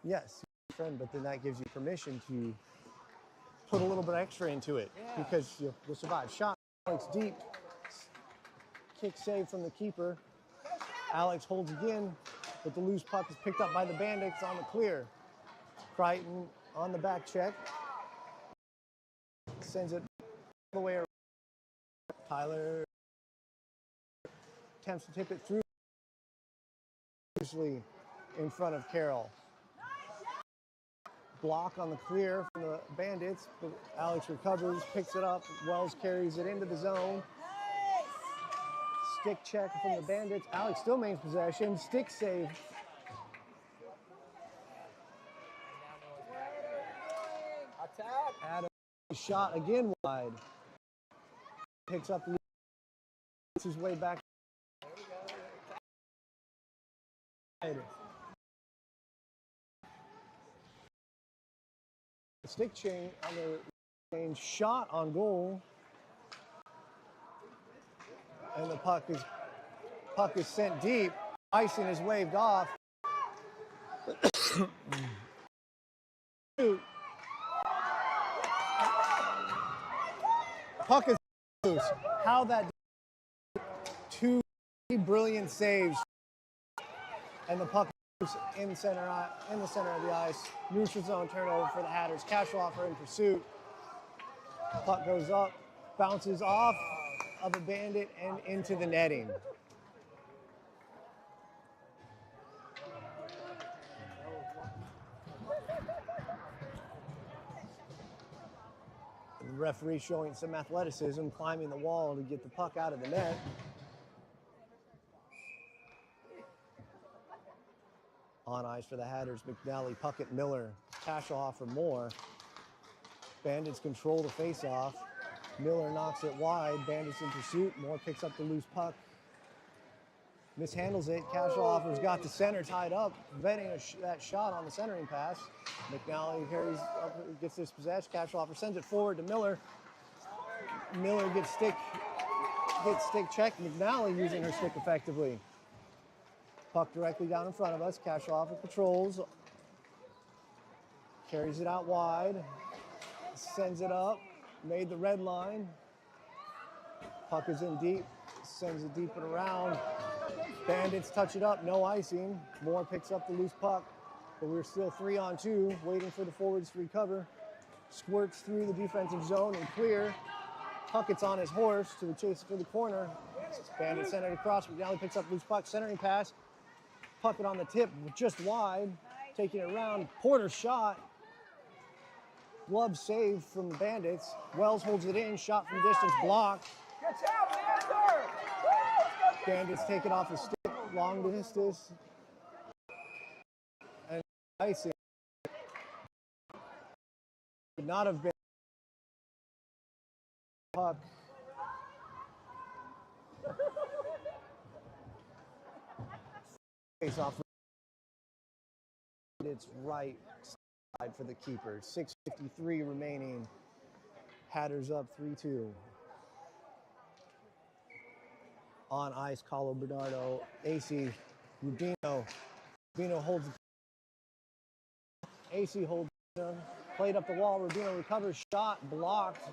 Yes, friend, but then that gives you permission to put a little bit extra into it because you'll survive. Shot, Alex deep, kick save from the keeper. Alex holds again, but the loose puck is picked up by the Bandits on the clear. Crichton on the back check, sends it all the way around. Tyler attempts to tip it through, usually in front of Carroll. Block on the clear from the Bandits, but Alex recovers, picks it up. Wells carries it into the zone. Stick check from the Bandits. Alex still maintains possession. Stick save. Attack. Adams shot again wide. Picks up the his way back. Stick chain on the change, shot on goal, and the puck is sent deep. Icing is waved off. Puck is loose. How that two brilliant saves, and the puck in the center of the ice. Neutral zone turnover for the Hatters. Casheloffer in pursuit. Puck goes up, bounces off of a Bandit and into the netting. referee showing some athleticism, climbing the wall to get the puck out of the net. On ice for the Hatters, McNally, Puckett, Miller, Kashoff for Moore. Bandits control the faceoff. Miller knocks it wide. Bandits in pursuit. Moore picks up the loose puck. Mishandles it. Kashoff got the center tied up, preventing that shot on the centering pass. McNally carries up, gets this possession. Kashoff sends it forward to Miller. Miller gets stick checked. McNally using her stick effectively. Puck directly down in front of us. Kashoff controls. Carries it out wide. Sends it up. Made the red line. Puck is in deep. Sends it deep and around. Bandits touch it up. No icing. Moore picks up the loose puck. But we're still 3-on-2, waiting for the forwards to recover. Squirts through the defensive zone and clear. Puckett's on his horse to chase it to the corner. Bandits send it across. McNally picks up loose puck. Centering pass. Puckett on the tip, just wide. Taking it around. Porter's shot. Glove save from the Bandits. Wells holds it in. Shot from distance blocked. Bandits take it off the stick. Long distance. And icing. Could not have been puck. Face off. It's right side for the keeper. 6:53 remaining. Hatters up 3-2. On ice, Carlo Bernardo, AC, Rubino. Rubino holds. AC holds. Played up the wall. Rubino recovers. Shot blocked.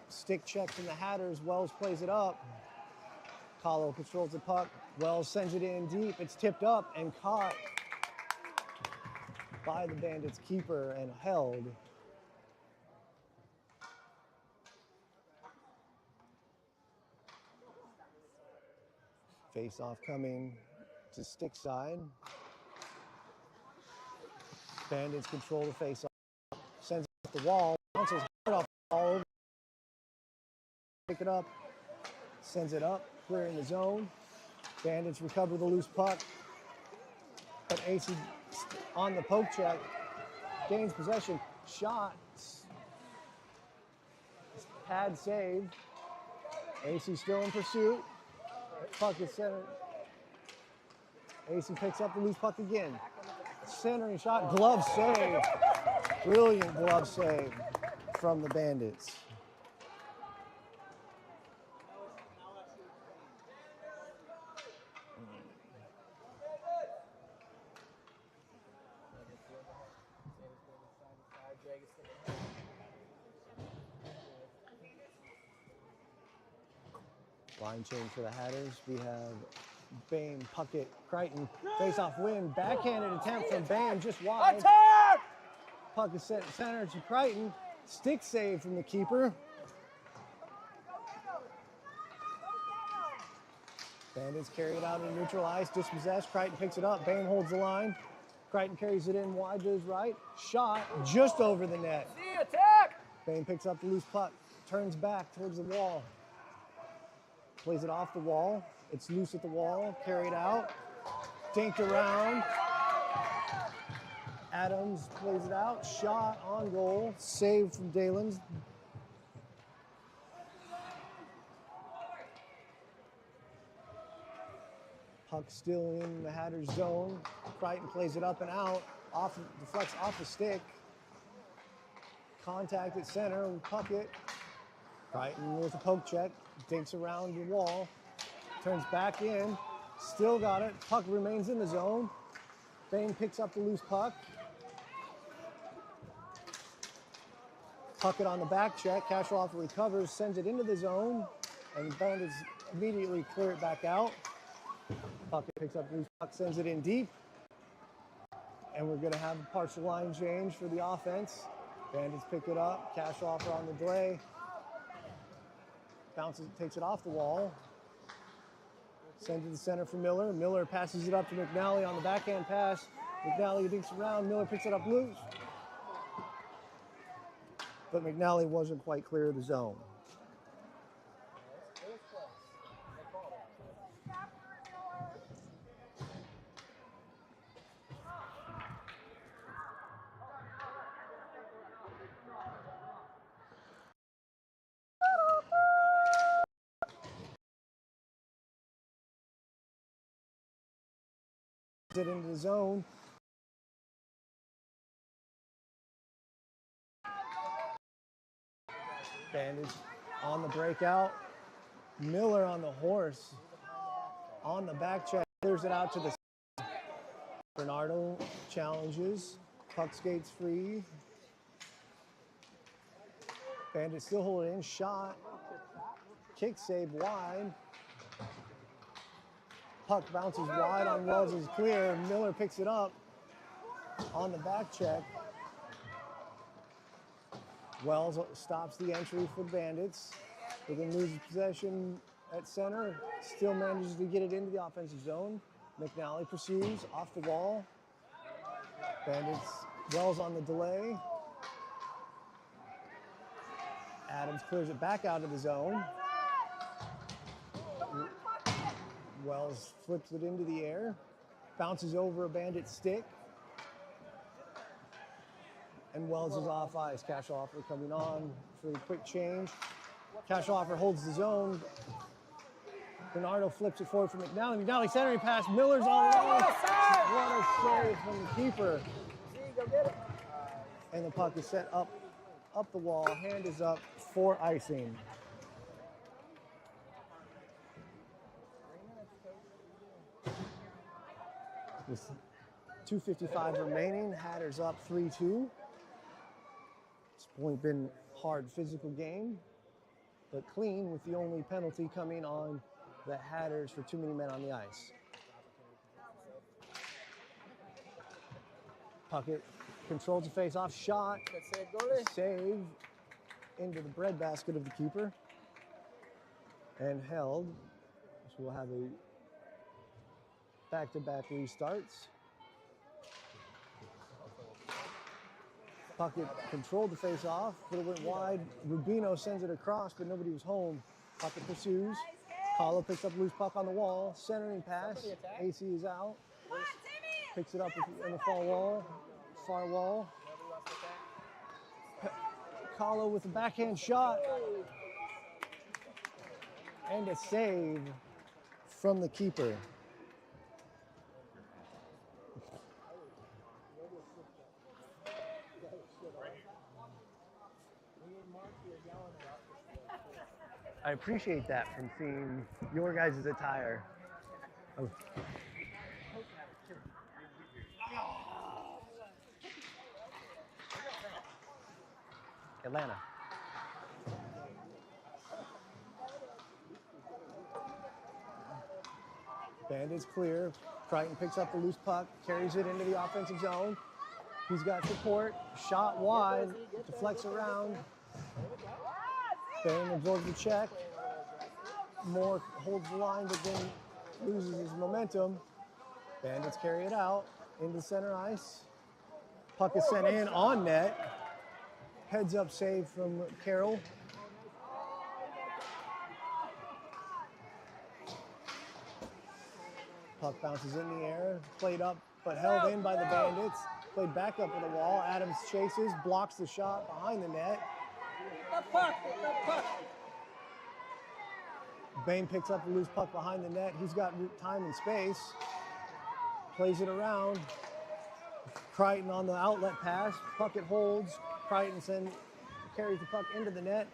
Stick check from the Hatters. Wells plays it up. Carlo controls the puck. Wells sends it in deep. It's tipped up and caught by the Bandits keeper and held. Face off coming to stick side. Bandits control the face off. Sends it off the wall. Bounces hard off the wall. Pick it up. Sends it up. Clearing the zone. Bandits recover the loose puck. But AC on the poke check. Gains possession. Shot. Pad save. AC still in pursuit. Puck is centered. AC picks up the loose puck again. Centering shot. Glove save. Brilliant glove save from the Bandits. Line change for the Hatters. We have Bain, Puckett, Crichton. Face-off win. Backhanded attempt from Bain, just wide. Attack! Puck is set center to Crichton. Stick save from the keeper. Bandits carry it out in neutral ice. Dispossessed. Crichton picks it up. Bain holds the line. Crichton carries it in wide to his right. Shot just over the net. Attack! Bain picks up the loose puck. Turns back towards the wall. Plays it off the wall. It's loose at the wall. Carried out. Dinked around. Adams plays it out. Shot on goal. Save from Dalens. Puck still in the Hatters zone. Crichton plays it up and out. Deflects off the stick. Contact at center with Puckett. Crichton with a poke check. Dinks around the wall. Turns back in. Still got it. Puck remains in the zone. Bain picks up the loose puck. Puckett on the back check. Kashoff recovers, sends it into the zone, and Bandits immediately clear it back out. Puckett picks up the loose puck, sends it in deep. And we're going to have a partial line change for the offense. Bandits pick it up. Kashoff on the delay. Bounces, takes it off the wall. Sends it to the center for Miller. Miller passes it up to McNally on the backhand pass. McNally dinks around. Miller picks it up loose. but McNally wasn't quite clear of the zone. It was close. They called it. It into the zone. Bandits on the breakout. Miller on the horse. On the back check. Clears it out to the Bernardo challenges. Puck skates free. Bandits still hold it in. Shot. Kick save wide. Puck bounces wide on Wells is clear. Miller picks it up on the back check. Wells stops the entry for Bandits. They can lose possession at center. Still manages to get it into the offensive zone. McNally pursues off the wall. Bandits, Wells on the delay. Adams clears it back out of the zone. Wells flips it into the air. Bounces over a Bandit stick. And Wells is off ice. Cash offer coming on for the quick change. Cash offer holds the zone. Bernardo flips it forward for McNally. McNally centering pass. Miller's all alone. What a save from the keeper. And the puck is set up the wall. Hand is up for icing. With 2:55 remaining, Hatters up 3-2. It's been a hard physical game, but clean with the only penalty coming on the Hatters for too many men on the ice. Puckett controls the face-off shot. Save into the breadbasket of the keeper. And held. So we'll have a back-to-back restarts. Puckett controlled the face-off, but it went wide. Rubino sends it across, but nobody was home. Puckett pursues. Kahlo picks up a loose puck on the wall. Centering pass. AC is out. Picks it up in the far wall. Kahlo with a backhand shot. And a save from the keeper. I appreciate that from seeing your guys' attire. Oh. Atlanta. Bandits clear. Crichton picks up the loose puck, carries it into the offensive zone. He's got support. Shot wide, deflects around. Bain absorbs the check. Moore holds the line, but then loses his momentum. Bandits carry it out into center ice. Puck is sent in on net. Heads up save from Carroll. Puck bounces in the air, played up, but held in by the Bandits. Played back up to the wall. Adams chases, blocks the shot behind the net. Bain picks up the loose puck behind the net. He's got time and space. Plays it around. Crichton on the outlet pass. Puckett holds. Crichton carries the puck into the net.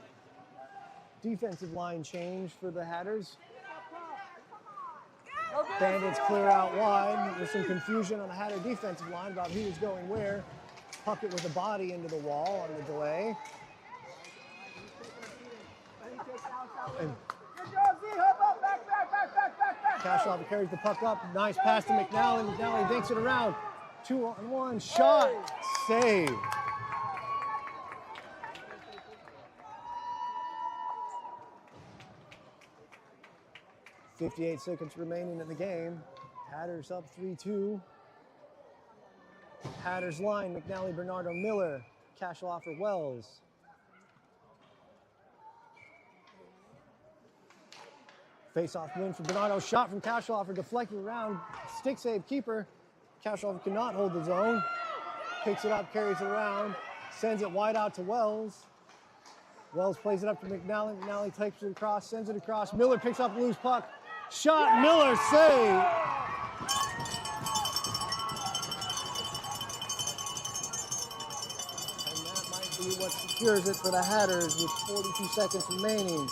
Defensive line change for the Hatters. Bandits clear out wide. There's some confusion on the Hatter defensive line about who was going where. Puckett with the body into the wall on the delay. And Kashoff carries the puck up. Nice pass to McNally. McNally dinks it around. 2-on-1 shot. Save. .58 seconds remaining in the game. Hatters up 3-2. Hatters line, McNally, Bernardo, Miller, Kashoff for Wells. Face-off win for Bernardo. Shot from Cashoff, deflected around. Stick save keeper. Cashoff cannot hold the zone. Picks it up, carries it around, sends it wide out to Wells. Wells plays it up to McNally. McNally takes it across, sends it across. Miller picks up a loose puck. Shot, Miller save. And that might be what secures it for the Hatters with 42 seconds remaining.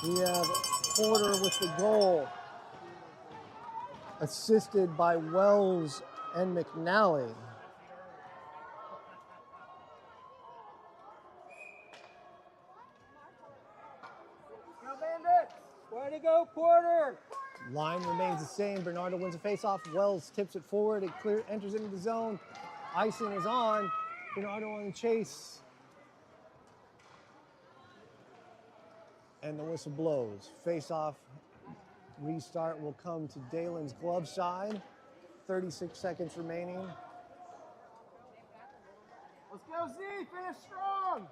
We have Porter with the goal, assisted by Wells and McNally. Go Bandits! Way to go, Porter! Line remains the same. Bernardo wins a faceoff. Wells tips it forward. It enters into the zone. Icing is on. Bernardo on the chase. And the whistle blows. Faceoff restart will come to Dalen's glove side. 36 seconds remaining. Let's go, Z! Finish strong!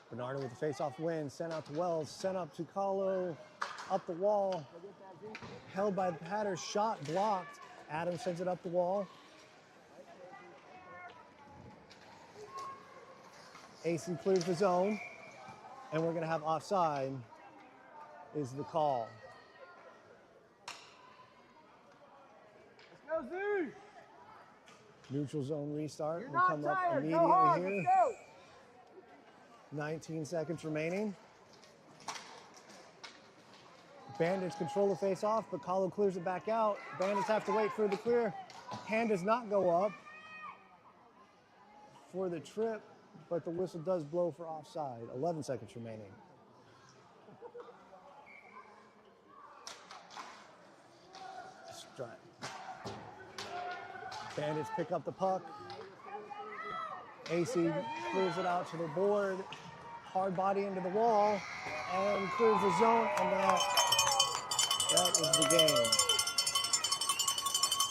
Bernardo with the face-off win, sent out to Wells, sent up to Kahlo, up the wall, held by the Hatters, shot blocked. Adams sends it up the wall. AC clears the zone, and we're gonna have offside is the call. Let's go, Z! Neutral zone restart You're will not come up tired. immediately Go hard. here. Let's go! 19 seconds remaining. Bandits control the face-off, but Kahlo clears it back out. Bandits have to wait for the clear. Hand does not go up for the trip, but the whistle does blow for offside. 11 seconds remaining. Strike. Bandits pick up the puck. AC clears it out to the board, hard body into the wall, and clears the zone, and that is the game.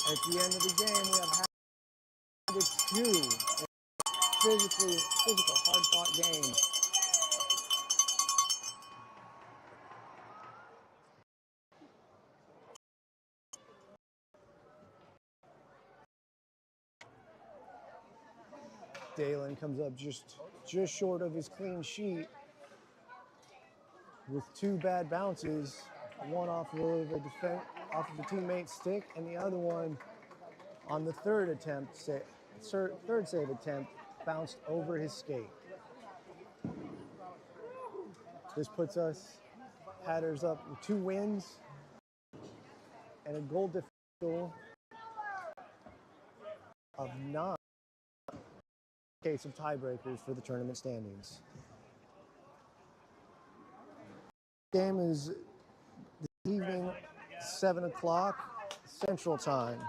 At the end of the game, we have Bandits 2. Physical, hard-fought game. Dalen comes up just short of his clean sheet with two bad bounces, one off of the teammate's stick, and the other one on the third save attempt bounced over his skate. This puts us Hatters up with 2 wins and a goal differential of 9. Case of tiebreakers for the tournament standings. Game is this evening, 7 o'clock Central Time.